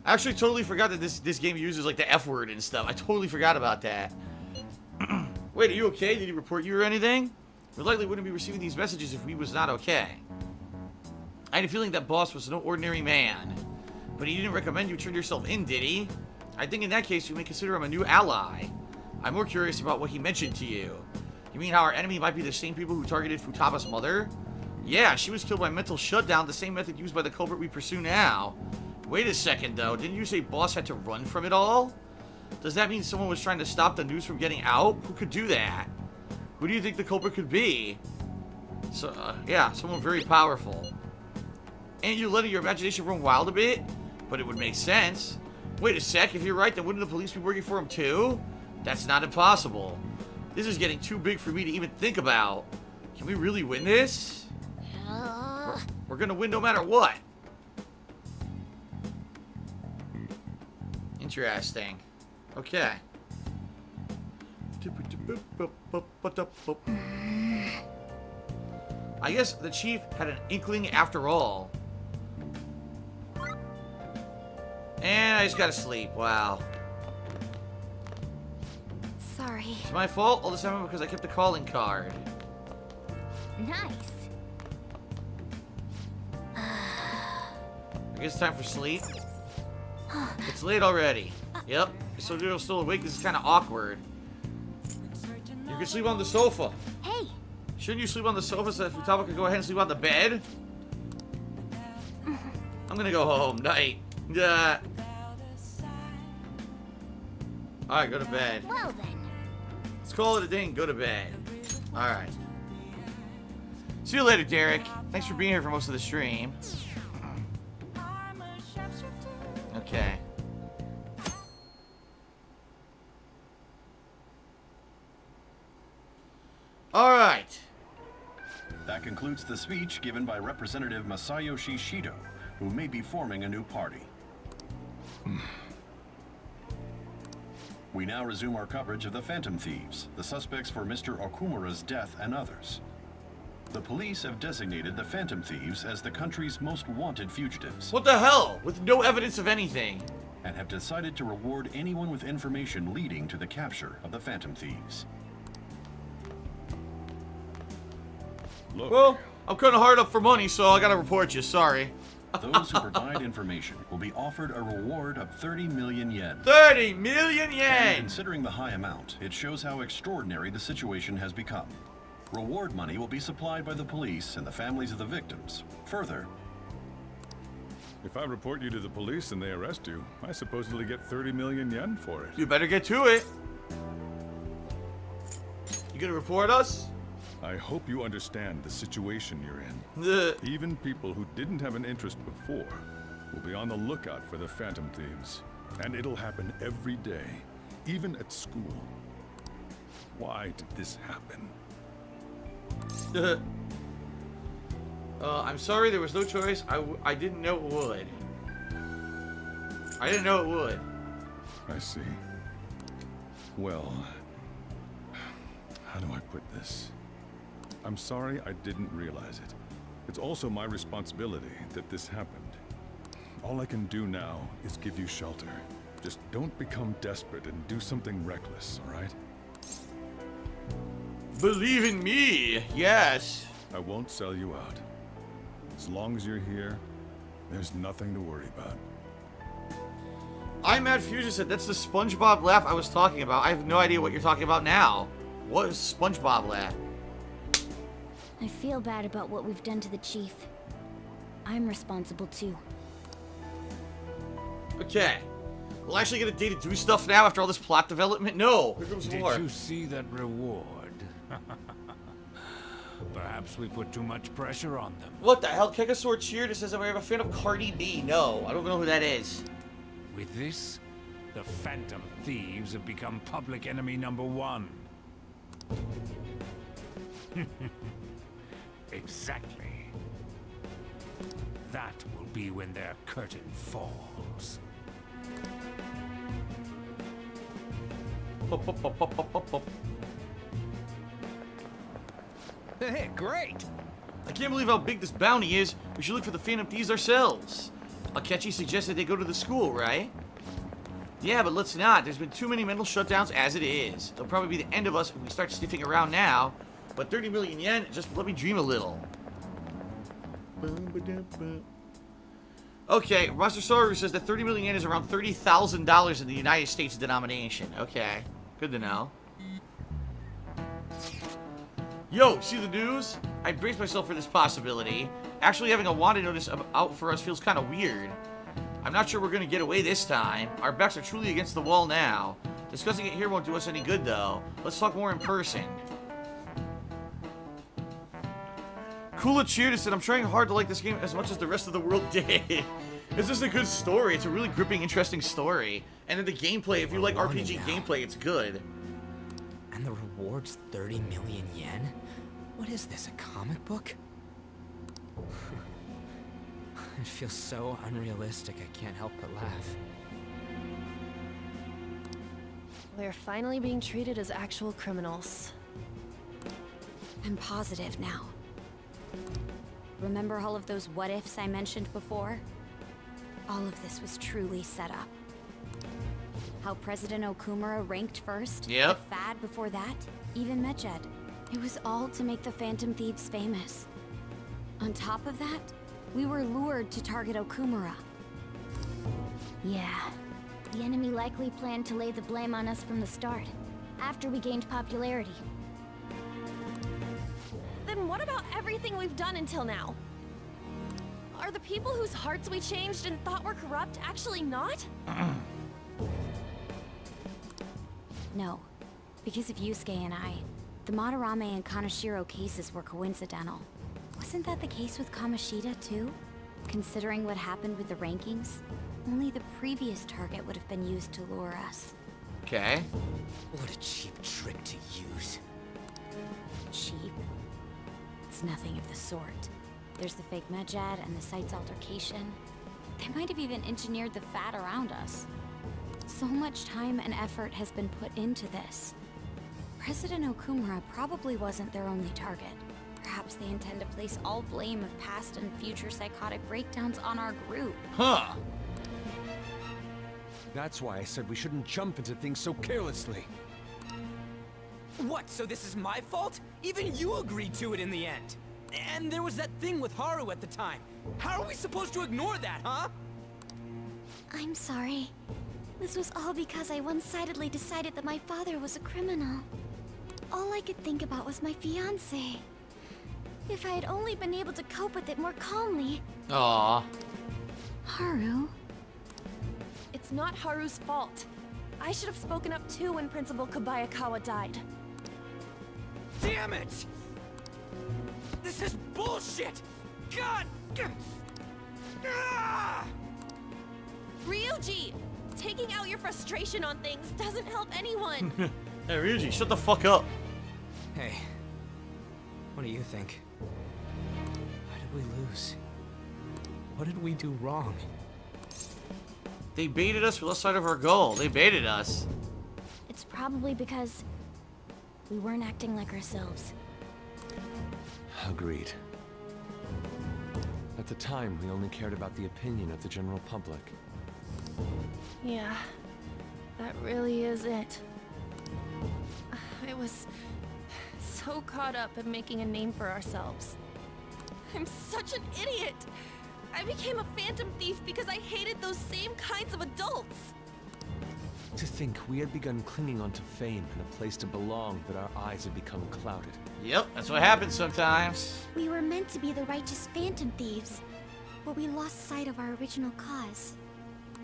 I actually totally forgot that this game uses like the F word and stuff. I totally forgot about that. Wait, are you okay? Did he report you or anything? We likely wouldn't be receiving these messages if we was not okay. I had a feeling that boss was no ordinary man. But he didn't recommend you turn yourself in, did he? I think in that case you may consider him a new ally. I'm more curious about what he mentioned to you. You mean how our enemy might be the same people who targeted Futaba's mother? Yeah, she was killed by mental shutdown, the same method used by the culprit we pursue now. Wait a second though, didn't you say boss had to run from it all? Does that mean someone was trying to stop the news from getting out? Who could do that? Who do you think the culprit could be? So, yeah, someone very powerful. Ain't you letting your imagination run wild a bit? But it would make sense. Wait a sec, if you're right, then wouldn't the police be working for him too? That's not impossible. This is getting too big for me to even think about. Can we really win this? We're gonna win no matter what. Interesting. Okay. I guess the chief had an inkling after all. And I just gotta sleep. Wow. Sorry. It's my fault all this time because I kept the calling card. Nice. I guess it's time for sleep. It's late already. Yep. So you're still awake. This is kind of awkward. You can sleep on the sofa. Hey. Shouldn't you sleep on the sofa so that Futaba could go ahead and sleep on the bed? I'm gonna go home. Night. Yeah. Alright, go to bed. Well then. Let's call it a day and go to bed. Alright. See you later, Derek. Thanks for being here for most of the stream. Okay. Alright. That concludes the speech given by Representative Masayoshi Shido, who may be forming a new party. We now resume our coverage of the Phantom Thieves, the suspects for Mr. Okumura's death and others. The police have designated the Phantom Thieves as the country's most wanted fugitives. What the hell? With no evidence of anything. And have decided to reward anyone with information leading to the capture of the Phantom Thieves. Look. Well, I'm kind of hard up for money, so I gotta report you. Sorry. Those who provide information will be offered a reward of 30 million yen. 30 million yen! And considering the high amount, it shows how extraordinary the situation has become. Reward money will be supplied by the police and the families of the victims. Further, If I report you to the police and they arrest you, I supposedly get 30 million yen for it. You better get to it. You gonna report us? I hope you understand the situation you're in. Even people who didn't have an interest before will be on the lookout for the Phantom Thieves. And it'll happen every day, even at school. Why did this happen? I'm sorry, there was no choice. I didn't know it would. I didn't know it would. I see. Well, how do I put this? I'm sorry I didn't realize it. It's also my responsibility that this happened. All I can do now is give you shelter. Just don't become desperate and do something reckless, all right? Believe in me, yes. I won't sell you out. As long as you're here, there's nothing to worry about. I'm Mad Fusion said that's the SpongeBob laugh I was talking about. I have no idea what you're talking about now. What is SpongeBob laugh? I feel bad about what we've done to the chief. I'm responsible too. Okay. We'll actually get a day to do stuff now after all this plot development? No. Here comes more. Did you see that reward? Perhaps we put too much pressure on them. What the hell? Kekasaur cheered and says I'm a fan of Cardi B. No, I don't know who that is. With this, the Phantom Thieves have become public enemy #1. Exactly. That will be when their curtain falls. Hey, great! I can't believe how big this bounty is. We should look for the Phantom Thieves ourselves. Akechi suggested they go to the school, right? Yeah, but let's not. There's been too many mental shutdowns as it is. It'll probably be the end of us if we start sniffing around now. But 30 million yen, just let me dream a little. Okay, Master Soru says that 30 million yen is around $30,000 in the United States denomination. Okay, good to know. Yo, see the news? I braced myself for this possibility. Actually having a wanted notice out for us feels kind of weird. I'm not sure we're going to get away this time. Our backs are truly against the wall now. Discussing it here won't do us any good, though. Let's talk more in person. Kula cheered said, I'm trying hard to like this game as much as the rest of the world did. It's just a good story. It's a really gripping, interesting story. And then the gameplay, if you like RPG gameplay, it's good. And the reward's 30 million yen? What is this, a comic book? It feels so unrealistic, I can't help but laugh. We're finally being treated as actual criminals. I'm positive now. Remember all of those what-ifs I mentioned before? All of this was truly set up. How President Okumura ranked first, yep. The Fad before that, even Medjed. It was all to make the Phantom Thieves famous. On top of that, we were lured to target Okumura. Yeah, the enemy likely planned to lay the blame on us from the start, after we gained popularity. Then what about everything we've done until now? Are the people whose hearts we changed and thought were corrupt actually not? No, because of Yusuke and I, the Madarame and Kaneshiro cases were coincidental. Wasn't that the case with Kamoshida, too? Considering what happened with the rankings, only the previous target would have been used to lure us. Okay. What a cheap trick to use. Cheap? It's nothing of the sort. There's the fake Medjed and the site's altercation. They might have even engineered the Fad around us. So much time and effort has been put into this. President Okumura probably wasn't their only target. Perhaps they intend to place all blame of past and future psychotic breakdowns on our group. Huh. That's why I said we shouldn't jump into things so carelessly. What, so this is my fault? Even you agreed to it in the end. And there was that thing with Haru at the time. How are we supposed to ignore that, huh? I'm sorry. This was all because I one-sidedly decided that my father was a criminal. All I could think about was my fiancé. If I had only been able to cope with it more calmly. Aww. Haru? It's not Haru's fault. I should have spoken up too when Principal Kobayakawa died. Damn it! This is bullshit! God! Ah! Ryuji! Taking out your frustration on things doesn't help anyone. Hey, Ryuji, shut the fuck up. Hey, what do you think? How did we lose? What did we do wrong? They baited us for the side of our goal. They baited us. It's probably because we weren't acting like ourselves. Agreed. At the time, we only cared about the opinion of the general public. Yeah, that really is it. I was so caught up in making a name for ourselves. I'm such an idiot! I became a phantom thief because I hated those same kinds of adults! To think we had begun clinging onto fame and a place to belong, that our eyes had become clouded. Yep, that's what happens sometimes. We were meant to be the righteous phantom thieves, but we lost sight of our original cause.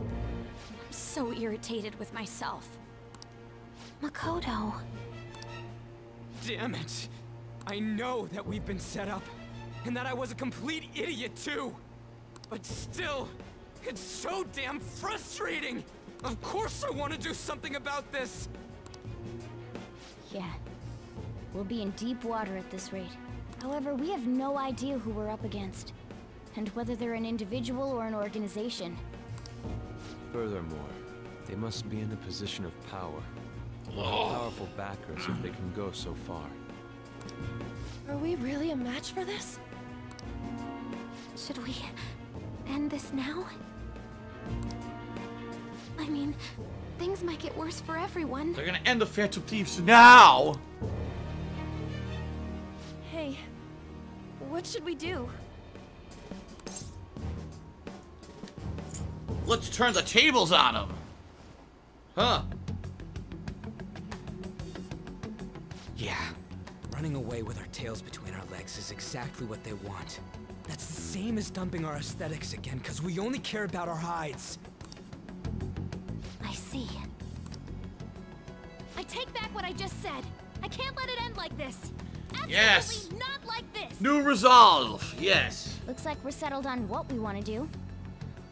I'm so irritated with myself. Makoto. Damn it! I know that we've been set up, and that I was a complete idiot too! But still, it's so damn frustrating! Of course I want to do something about this! Yeah. We'll be in deep water at this rate. However, we have no idea who we're up against, and whether they're an individual or an organization. Furthermore, they must be in a position of power. Powerful backers if they can go so far. Are we really a match for this? Should we end this now? I mean, things might get worse for everyone. They're gonna end the Phantom Thieves now! Hey, what should we do? Let's turn the tables on them! Huh. Yeah. Running away with our tails between our legs is exactly what they want. That's the same as dumping our aesthetics again, because we only care about our hides. I see. I take back what I just said. I can't let it end like this. Absolutely Yes! not like this! New resolve! Yes! Looks like we're settled on what we want to do.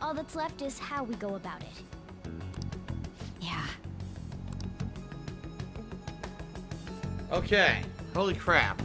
All that's left is how we go about it. Yeah. Okay. Holy crap.